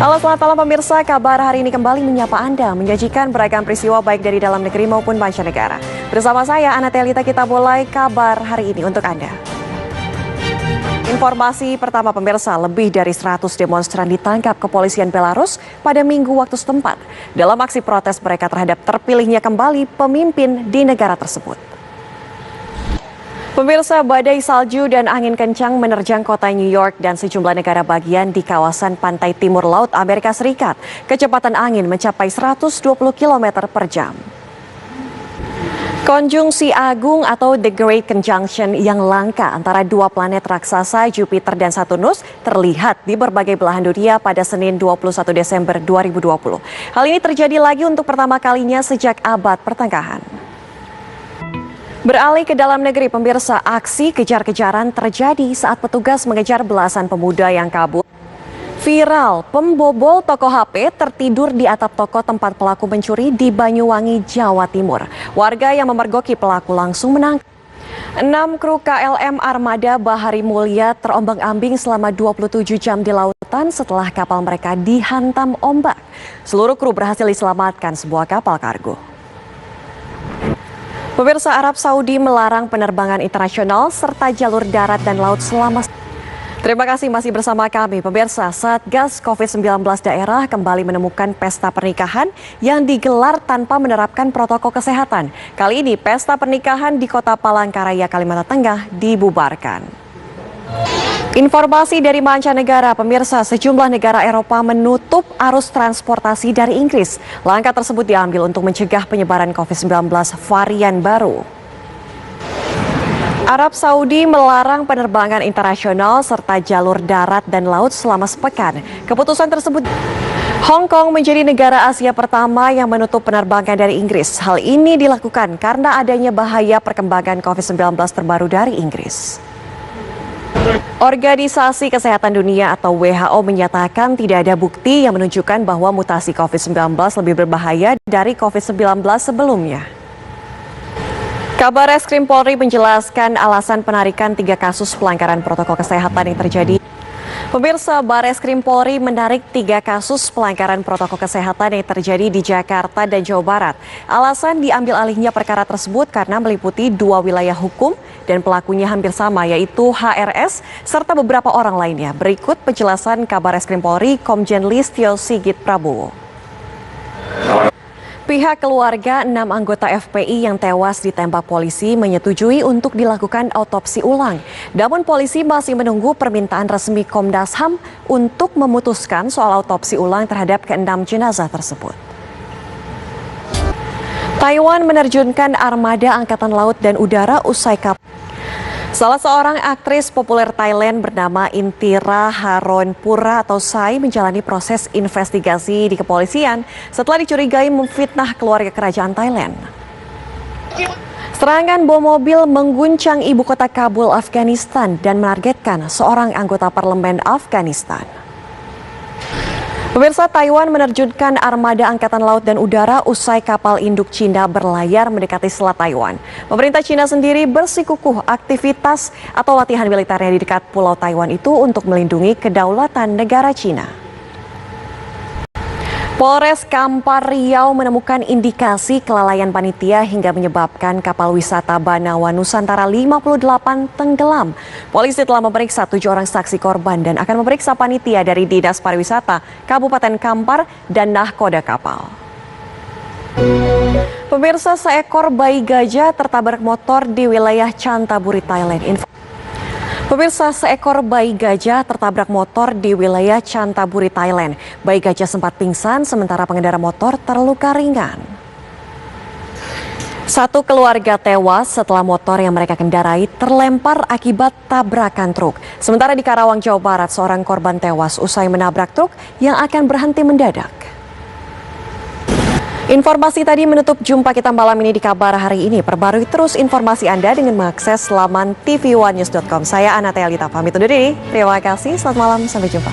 Halo, selamat malam pemirsa. Kabar hari ini kembali menyapa Anda, menyajikan beragam peristiwa baik dari dalam negeri maupun mancanegara. Bersama saya, Ana Telita, kita mulai kabar hari ini untuk Anda. Informasi pertama pemirsa, lebih dari 100 demonstran ditangkap kepolisian Belarus pada Minggu waktu setempat dalam aksi protes mereka terhadap terpilihnya kembali pemimpin di negara tersebut. Pemirsa, badai salju dan angin kencang menerjang kota New York dan sejumlah negara bagian di kawasan pantai timur laut Amerika Serikat. Kecepatan angin mencapai 120 km per jam. Konjungsi agung atau The Great Conjunction yang langka antara dua planet raksasa Jupiter dan Saturnus terlihat di berbagai belahan dunia pada Senin 21 Desember 2020. Hal ini terjadi lagi untuk pertama kalinya sejak abad pertengahan. Beralih ke dalam negeri, pemirsa, aksi kejar-kejaran terjadi saat petugas mengejar belasan pemuda yang kabur. Viral, pembobol toko HP tertidur di atap toko tempat pelaku mencuri di Banyuwangi, Jawa Timur. Warga yang memergoki pelaku langsung menangkap. 6 kru KLM Armada Bahari Mulia terombang-ambing selama 27 jam di lautan setelah kapal mereka dihantam ombak. Seluruh kru berhasil diselamatkan sebuah kapal kargo. Pemirsa, Arab Saudi melarang penerbangan internasional serta jalur darat dan laut selama... Terima kasih masih bersama kami. Pemirsa, Satgas COVID-19 daerah kembali menemukan pesta pernikahan yang digelar tanpa menerapkan protokol kesehatan. Kali ini pesta pernikahan di Kota Palangkaraya, Kalimantan Tengah dibubarkan. Informasi dari mancanegara, pemirsa, sejumlah negara Eropa menutup arus transportasi dari Inggris. Langkah tersebut diambil untuk mencegah penyebaran COVID-19 varian baru. Arab Saudi melarang penerbangan internasional serta jalur darat dan laut selama sepekan. Keputusan tersebut, Hong Kong menjadi negara Asia pertama yang menutup penerbangan dari Inggris. Hal ini dilakukan karena adanya bahaya perkembangan COVID-19 terbaru dari Inggris. Organisasi Kesehatan Dunia atau WHO menyatakan tidak ada bukti yang menunjukkan bahwa mutasi COVID-19 lebih berbahaya dari COVID-19 sebelumnya. Kabar Reskrim Polri menjelaskan alasan penarikan 3 kasus pelanggaran protokol kesehatan yang terjadi. Pemirsa, Bareskrim Polri menarik 3 kasus pelanggaran protokol kesehatan yang terjadi di Jakarta dan Jawa Barat. Alasan diambil alihnya perkara tersebut karena meliputi 2 wilayah hukum dan pelakunya hampir sama, yaitu HRS serta beberapa orang lainnya. Berikut penjelasan Kabar Reskrim Polri Komjen Listio Sigit Prabowo. Pihak keluarga 6 anggota FPI yang tewas ditembak polisi menyetujui untuk dilakukan autopsi ulang. Namun polisi masih menunggu permintaan resmi Komnas HAM untuk memutuskan soal autopsi ulang terhadap ke-6 jenazah tersebut. Taiwan menerjunkan armada angkatan laut dan udara usai kapal. Salah seorang aktris populer Thailand bernama Intira Haronpura atau Sai menjalani proses investigasi di kepolisian setelah dicurigai memfitnah keluarga kerajaan Thailand. Serangan bom mobil mengguncang ibu kota Kabul, Afghanistan dan menargetkan seorang anggota parlemen Afghanistan. Pemirsa, Taiwan menerjunkan armada angkatan laut dan udara usai kapal induk Cina berlayar mendekati selat Taiwan. Pemerintah Cina sendiri bersikukuh aktivitas atau latihan militernya di dekat Pulau Taiwan itu untuk melindungi kedaulatan negara Cina. Polres Kampar Riau menemukan indikasi kelalaian panitia hingga menyebabkan kapal wisata Banawa Nusantara 58 tenggelam. Polisi telah memeriksa 7 orang saksi korban dan akan memeriksa panitia dari Dinas Pariwisata Kabupaten Kampar dan nahkoda kapal. Pemirsa, seekor bayi gajah tertabrak motor di wilayah Chantaburi, Thailand. Pemirsa, seekor bayi gajah tertabrak motor di wilayah Chantaburi, Thailand. Bayi gajah sempat pingsan sementara pengendara motor terluka ringan. 1 keluarga tewas setelah motor yang mereka kendarai terlempar akibat tabrakan truk. Sementara di Karawang, Jawa Barat, seorang korban tewas usai menabrak truk yang akan berhenti mendadak. Informasi tadi menutup jumpa kita malam ini di Kabar Hari Ini. Perbarui terus informasi Anda dengan mengakses laman tv1news.com. Saya Ana Telita, pamit undur diri. Terima kasih, selamat malam, sampai jumpa.